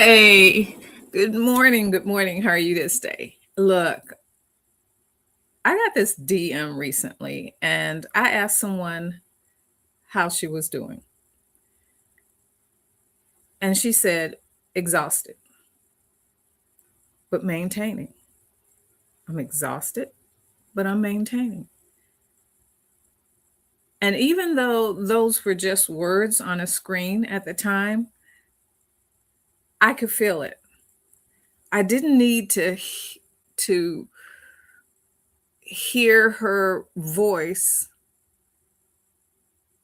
Hey, good morning. Good morning. How are you this day? Look, I got this DM recently and I asked someone how she was doing. And she said, exhausted, but maintaining. I'm exhausted, but I'm maintaining. And even though those were just words on a screen at the time, I could feel it. I didn't need to hear her voice.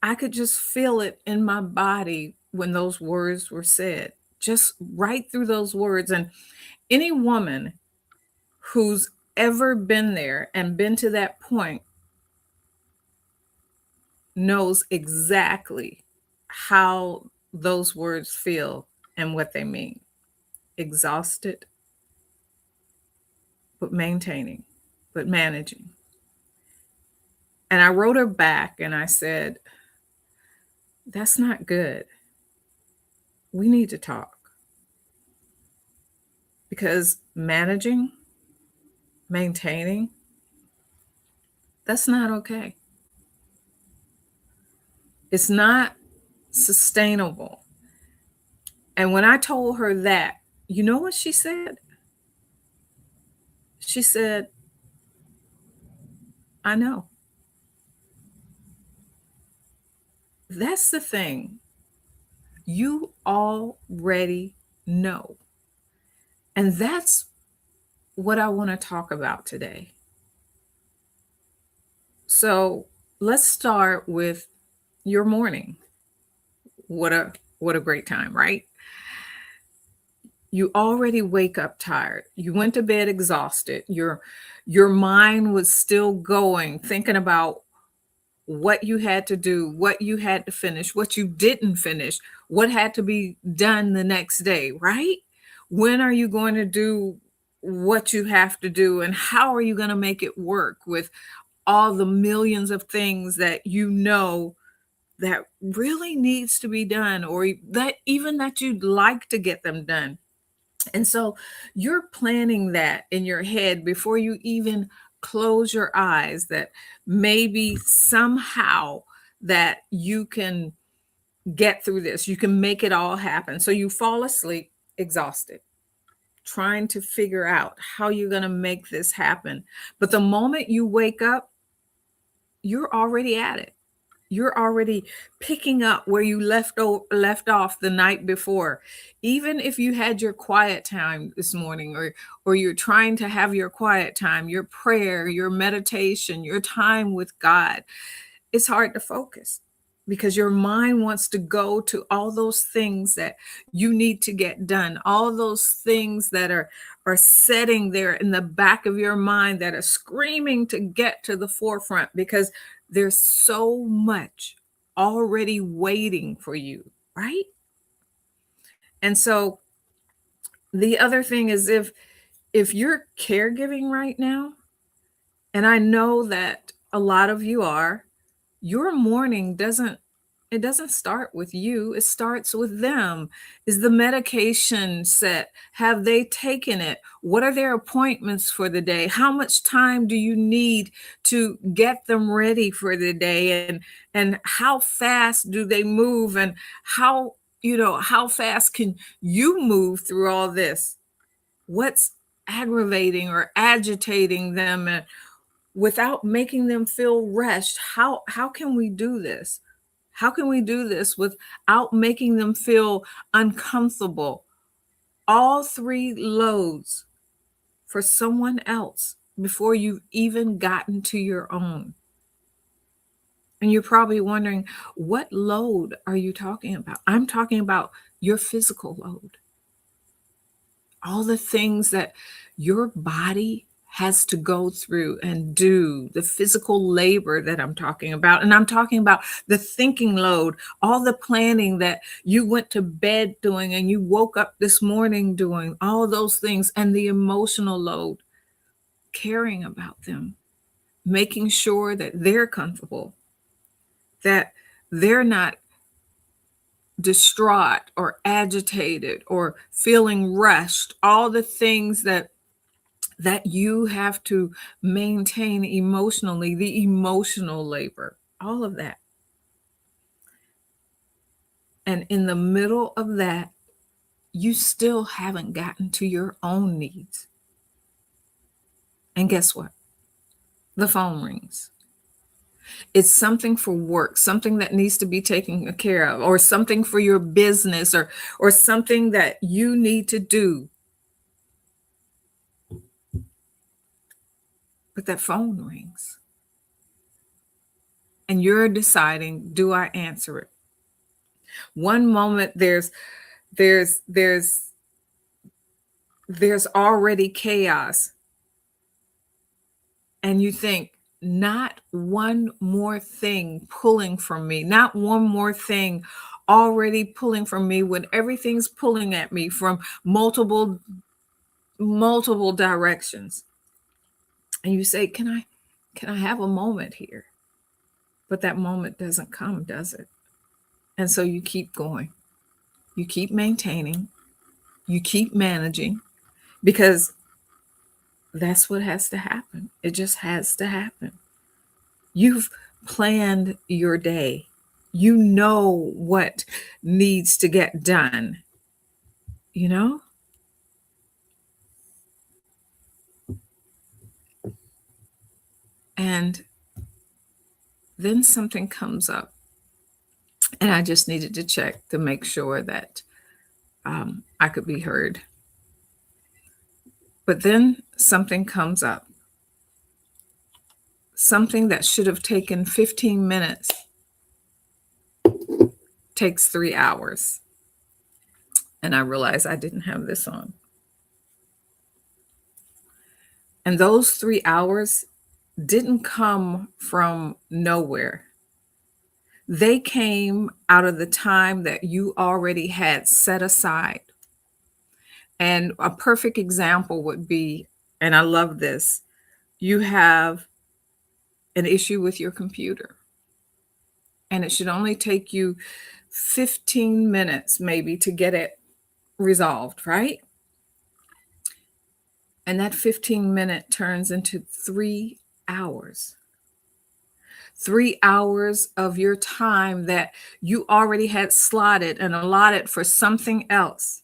I could just feel it in my body when those words were said, just right through those words. And any woman who's ever been there and been to that point knows exactly how those words feel and what they mean. Exhausted, but maintaining, but managing. And I wrote her back and I said, that's not good. We need to talk because managing, maintaining, that's not okay. It's not sustainable. And when I told her that, you know what she said? She said, I know. That's the thing. You already know. And that's what I want to talk about today. So let's start with your morning. What a great time, right? You already wake up tired. You went to bed exhausted. Your mind was still going, thinking about what you had to do, what you had to finish, what you didn't finish, what had to be done the next day, right? When are you going to do what you have to do, and how are you going to make it work with all the millions of things that you know that really needs to be done, or that even that you'd like to get them done? And so you're planning that in your head before you even close your eyes, that maybe somehow that you can get through this, you can make it all happen. So you fall asleep exhausted, trying to figure out how you're going to make this happen. But the moment you wake up, you're already at it. You're already picking up where you left off the night before. Even if you had your quiet time this morning, or you're trying to have your quiet time, your prayer, your meditation, your time with God, it's hard to focus because your mind wants to go to all those things that you need to get done, all those things that are sitting there in the back of your mind that are screaming to get to the forefront because there's so much already waiting for you, right? And so the other thing is, if you're caregiving right now, and I know that a lot of you are, your morning doesn't start with you, it starts with them. Is the medication set? Have they taken it? What are their appointments for the day? How much time do you need to get them ready for the day? And how fast do they move? And how fast can you move through all this? What's aggravating or agitating them, and without making them feel rushed? How can we do this? How can we do this without making them feel uncomfortable? All three loads for someone else before you've even gotten to your own. And you're probably wondering, what load are you talking about? I'm talking about your physical load. All the things that your body has to go through and do, the physical labor that I'm talking about. And I'm talking about the thinking load, all the planning that you went to bed doing and you woke up this morning doing, all those things, and the emotional load, caring about them, making sure that they're comfortable, that they're not distraught or agitated or feeling rushed, all the things that you have to maintain emotionally, the emotional labor, all of that. And in the middle of that, you still haven't gotten to your own needs. And guess what? The phone rings. It's something for work, something that needs to be taken care of, or something for your business, or something that you need to do. But that phone rings. And you're deciding, do I answer it? One moment there's there's already chaos, and you think, not one more thing pulling from me, not one more thing already pulling from me, when everything's pulling at me from multiple directions. And you say, can I have a moment here? But that moment doesn't come, does it? And so you keep going, you keep maintaining, you keep managing, because that's what has to happen. It just has to happen. You've planned your day. You know what needs to get done, you know? And then something comes up, and I just needed to check to make sure that I could be heard. But then something comes up, something that should have taken 15 minutes takes 3 hours. And I realized I didn't have this on. And those 3 hours didn't come from nowhere. They came out of the time that you already had set aside. And a perfect example would be, and I love this, you have an issue with your computer, and it should only take you 15 minutes maybe to get it resolved, right? And that 15-minute turns into 3 hours. 3 hours of your time that you already had slotted and allotted for something else,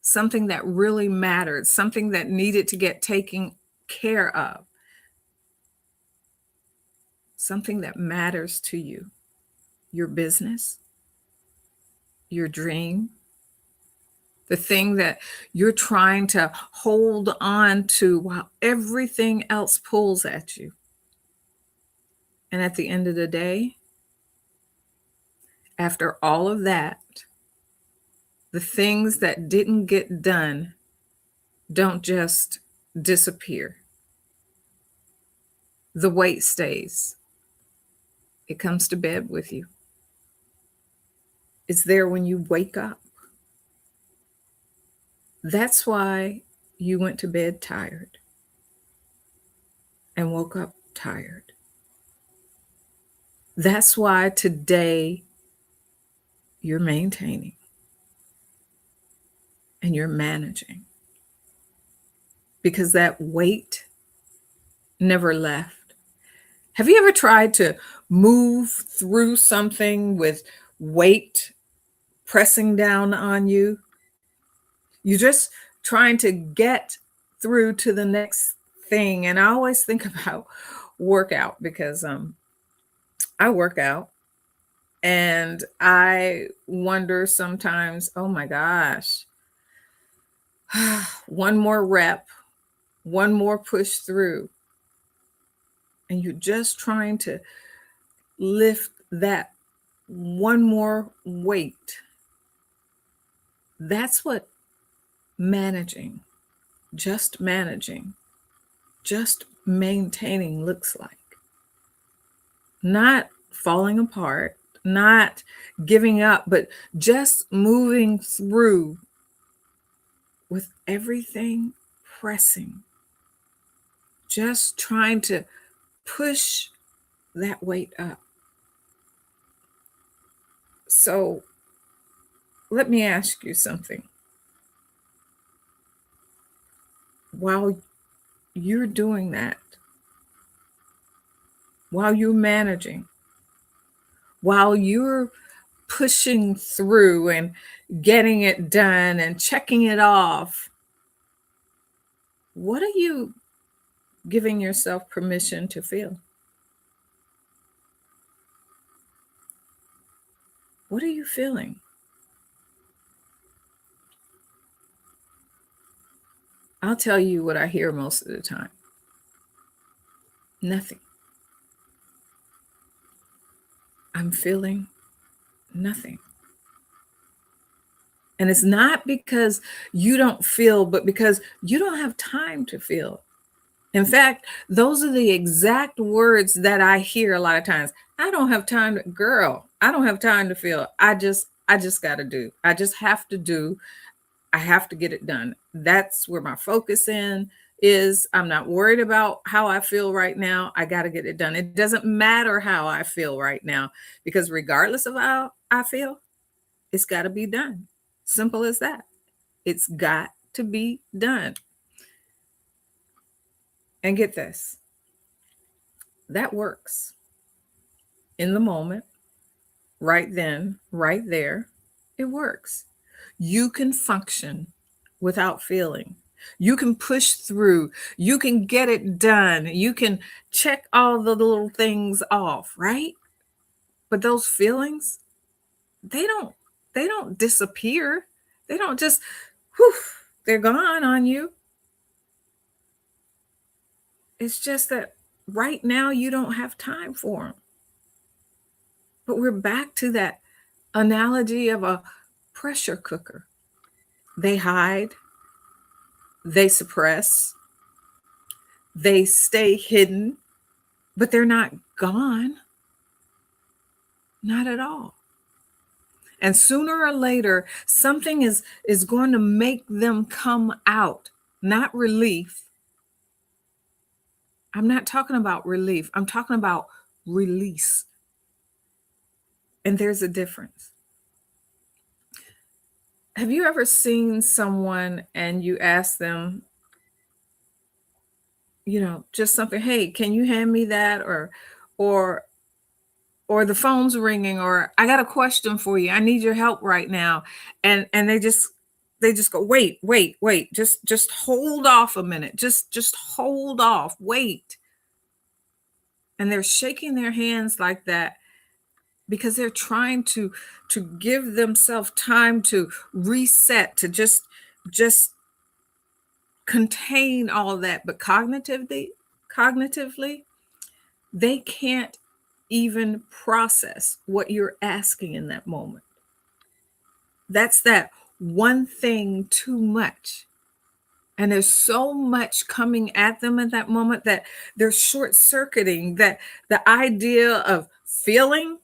something that really mattered, something that needed to get taken care of, something that matters to you, your business, your dream, the thing that you're trying to hold on to while everything else pulls at you. And at the end of the day, after all of that, the things that didn't get done don't just disappear. The weight stays. It comes to bed with you. It's there when you wake up. That's why you went to bed tired and woke up tired. That's why today you're maintaining and you're managing, because that weight never left. Have you ever tried to move through something with weight pressing down on you? You're just trying to get through to the next thing. And I always think about workout, because I work out, and I wonder sometimes, oh my gosh, one more rep, one more push through. And you're just trying to lift that one more weight. That's what managing, just maintaining looks like. Not falling apart, not giving up, but just moving through with everything pressing, just trying to push that weight up. So let me ask you something. While you're doing that, while you're managing, while you're pushing through and getting it done and checking it off, what are you giving yourself permission to feel? What are you feeling? I'll tell you what I hear most of the time. Nothing. I'm feeling nothing. And it's not because you don't feel, but because you don't have time to feel. In fact, those are the exact words that I hear a lot of times. I don't have time to, girl, I don't have time to feel. I just got to do. I just have to do. I have to get it done. That's where my focus in is. I'm not worried about how I feel right now. I got to get it done. It doesn't matter how I feel right now because regardless of how I feel, it's got to be done. Simple as that. It's got to be done. And get this, that works in the moment, right then, right there. It works. You can function without feeling. You can push through. You can get it done. You can check all the little things off, right? But those feelings, they don't they don't disappear. They don't just whew, they're gone on you. It's just that right now you don't have time for them. But we're back to that analogy of a pressure cooker. They hide, they suppress, they stay hidden, but they're not gone. Not at all. And sooner or later, something is going to make them come out, not relief. I'm not talking about relief. I'm talking about release. And there's a difference. Have you ever seen someone and you ask them, just something, hey, can you hand me that? Or or the phone's ringing, or I got a question for you. I need your help right now. And they just go, wait, just hold off a minute. Just hold off. Wait. And they're shaking their hands like that because they're trying to give themselves time to reset, to just contain all of that. But cognitively, they can't even process what you're asking in that moment. That's that one thing too much. And there's so much coming at them at that moment that they're short circuiting that the idea of feeling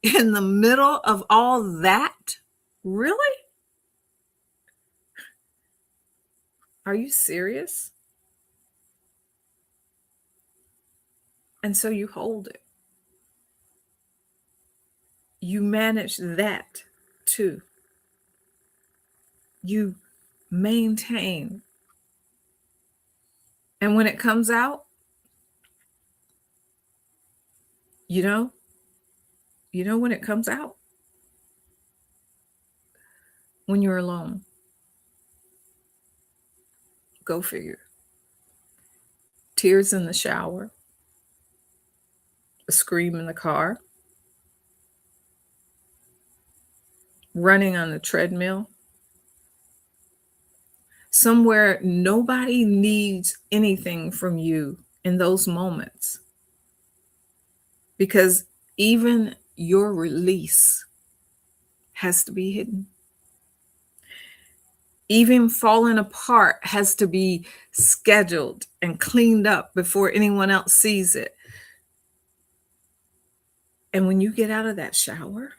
in the middle of all that. Really? Are you serious? And so you hold it. You manage that too. You maintain. And when it comes out, you know, when it comes out, when you're alone. Go figure. Tears in the shower, a scream in the car, running on the treadmill, somewhere nobody needs anything from you in those moments. Because even your release has to be hidden. Even falling apart has to be scheduled and cleaned up before anyone else sees it. And when you get out of that shower,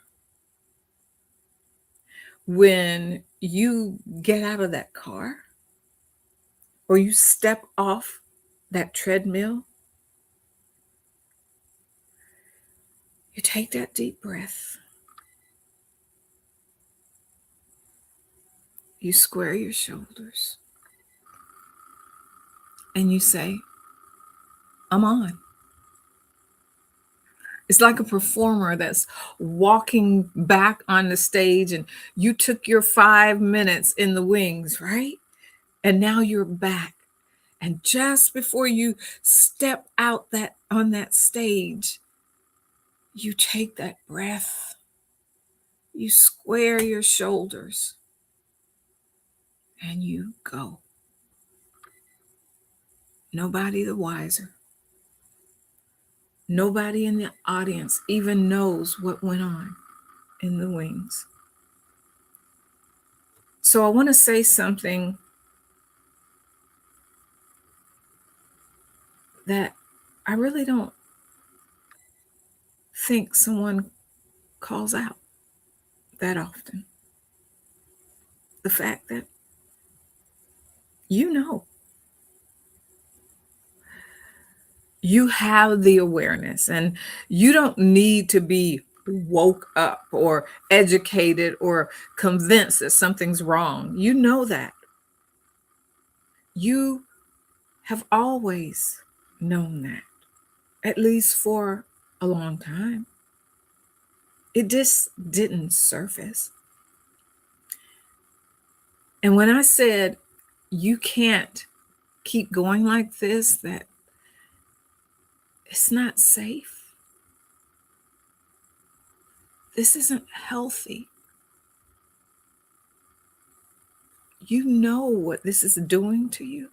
when you get out of that car, or you step off that treadmill, you take that deep breath. You square your shoulders and you say, I'm on. It's like a performer that's walking back on the stage and you took your 5 minutes in the wings, right? And now you're back. And just before you step out that on that stage, you take that breath. You square your shoulders and you go. Nobody the wiser. Nobody in the audience even knows what went on in the wings. So I want to say something that I really don't think someone calls out that often. The fact that you know, you have the awareness and you don't need to be woke up or educated or convinced that something's wrong. You know that. You have always known that, at least for a long time. It just didn't surface. And when I said you can't keep going like this, that it's not safe. This isn't healthy. You know what this is doing to you.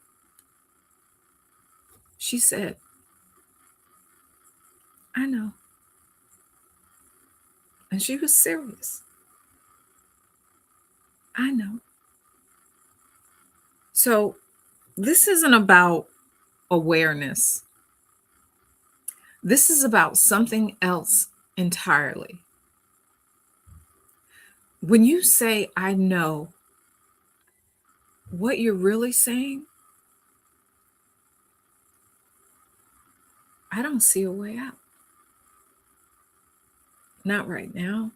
She said, I know. And she was serious. I know. So this isn't about awareness. This is about something else entirely. When you say, I know, what you're really saying, I don't see a way out. Not right now.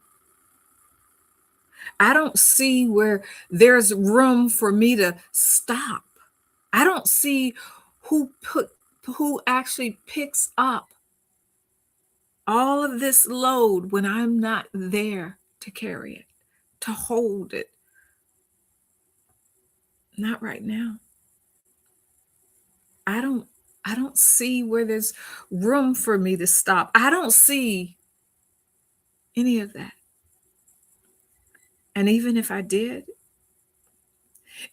I don't see where there's room for me to stop. I don't see who actually picks up all of this load when I'm not there to carry it, to hold it. Not right now. I don't see where there's room for me to stop. I don't see any of that. And even if I did,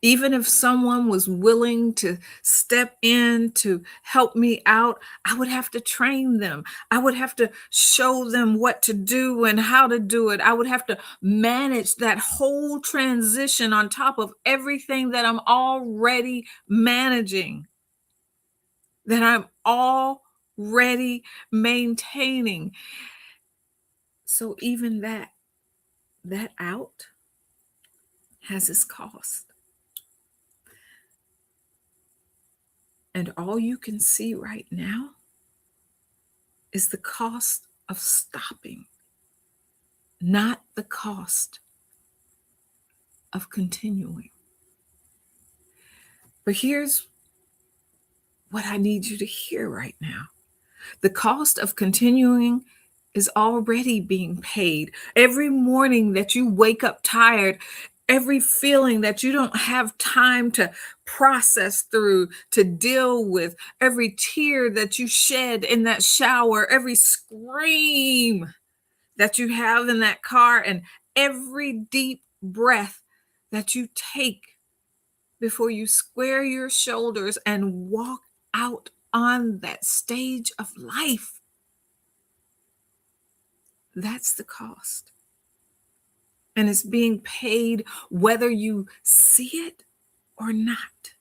even if someone was willing to step in to help me out, I would have to train them. I would have to show them what to do and how to do it. I would have to manage that whole transition on top of everything that I'm already managing, that I'm already maintaining. So even that out has its cost. And all you can see right now is the cost of stopping, not the cost of continuing. But here's what I need you to hear right now. The cost of continuing is already being paid. Every morning that you wake up tired, every feeling that you don't have time to process through, to deal with, every tear that you shed in that shower, every scream that you have in that car, and every deep breath that you take before you square your shoulders and walk out on that stage of life. That's the cost. And it's being paid whether you see it or not.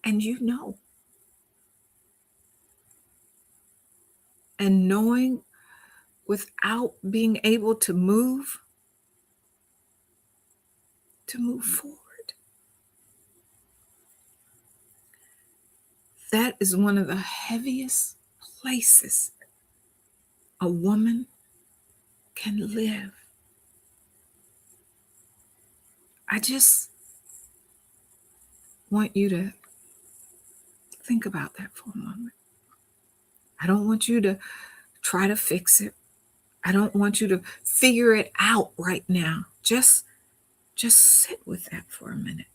And you know. And knowing without being able to move forward. That is one of the heaviest places a woman can live. I just want you to think about that for a moment. I don't want you to try to fix it. I don't want you to figure it out right now. Just sit with that for a minute.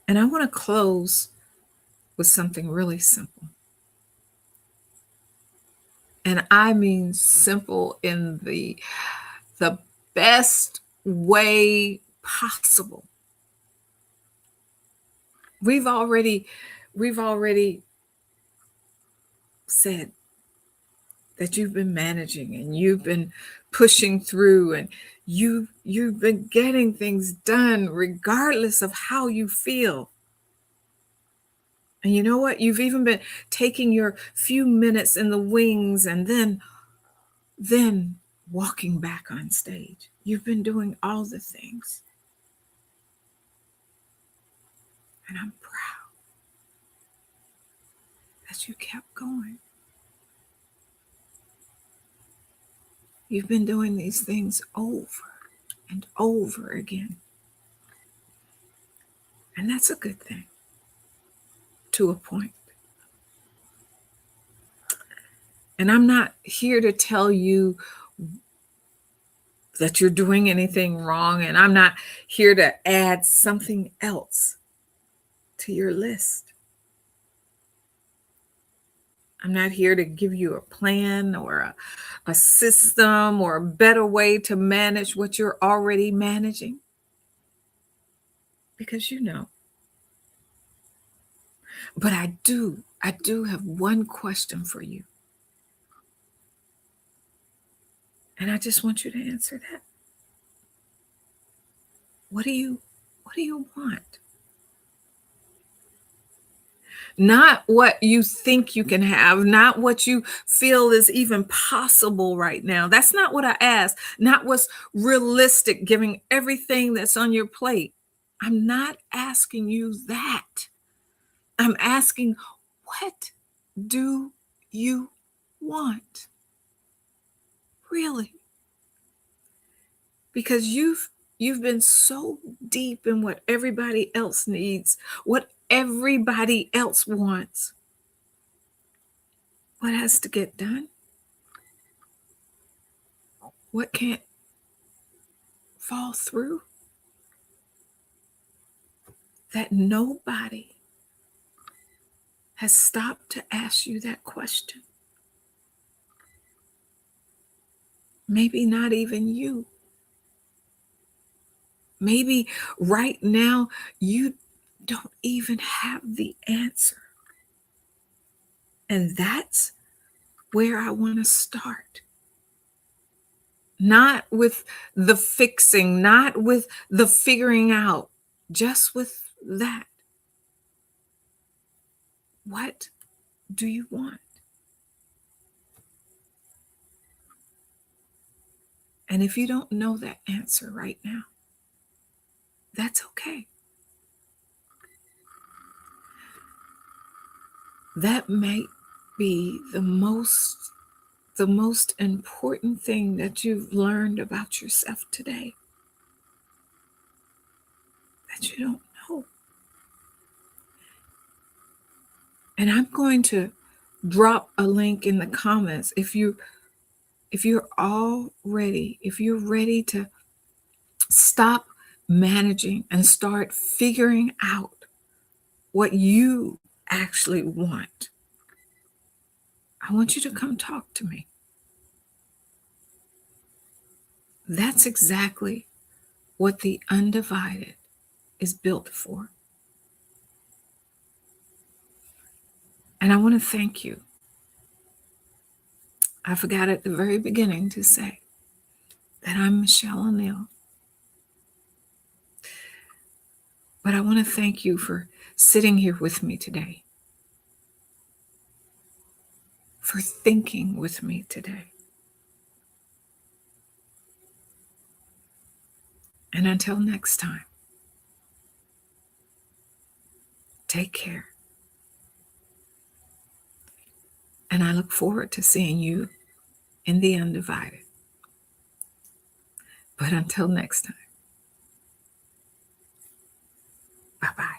And I want to close with something really simple. And I mean simple in the best way possible. We've already said that you've been managing and you've been pushing through and you've been getting things done regardless of how you feel. And you know what? You've even been taking your few minutes in the wings and then walking back on stage. You've been doing all the things. And I'm proud that you kept going. You've been doing these things over and over again. And that's a good thing to a point. And I'm not here to tell you that you're doing anything wrong. And I'm not here to add something else to your list. I'm not here to give you a plan or a system or a better way to manage what you're already managing. Because you know. But I do have one question for you. And I just want you to answer that. What do you want? Not what you think you can have, not what you feel is even possible right now. That's not what I asked, not what's realistic, giving everything that's on your plate. I'm not asking you that. I'm asking, what do you want? Really? Because you've been so deep in what everybody else needs, what everybody else wants. What has to get done? What can't fall through? That nobody has stopped to ask you that question. Maybe not even you. Maybe right now you don't even have the answer. And that's where I want to start. Not with the fixing, not with the figuring out, just with that. What do you want? And if you don't know that answer right now, that's okay. That might be the most important thing that you've learned about yourself today. That you don't know. And I'm going to drop a link in the comments if you're ready to stop managing and start figuring out what you actually want. I want you to come talk to me. That's exactly what the undivided is built for. And I want to thank you. I forgot at the very beginning to say that I'm Mischelle O'Neill. But I want to thank you for sitting here with me today, for thinking with me today. And until next time, take care. And I look forward to seeing you in the undivided. But until next time, bye bye.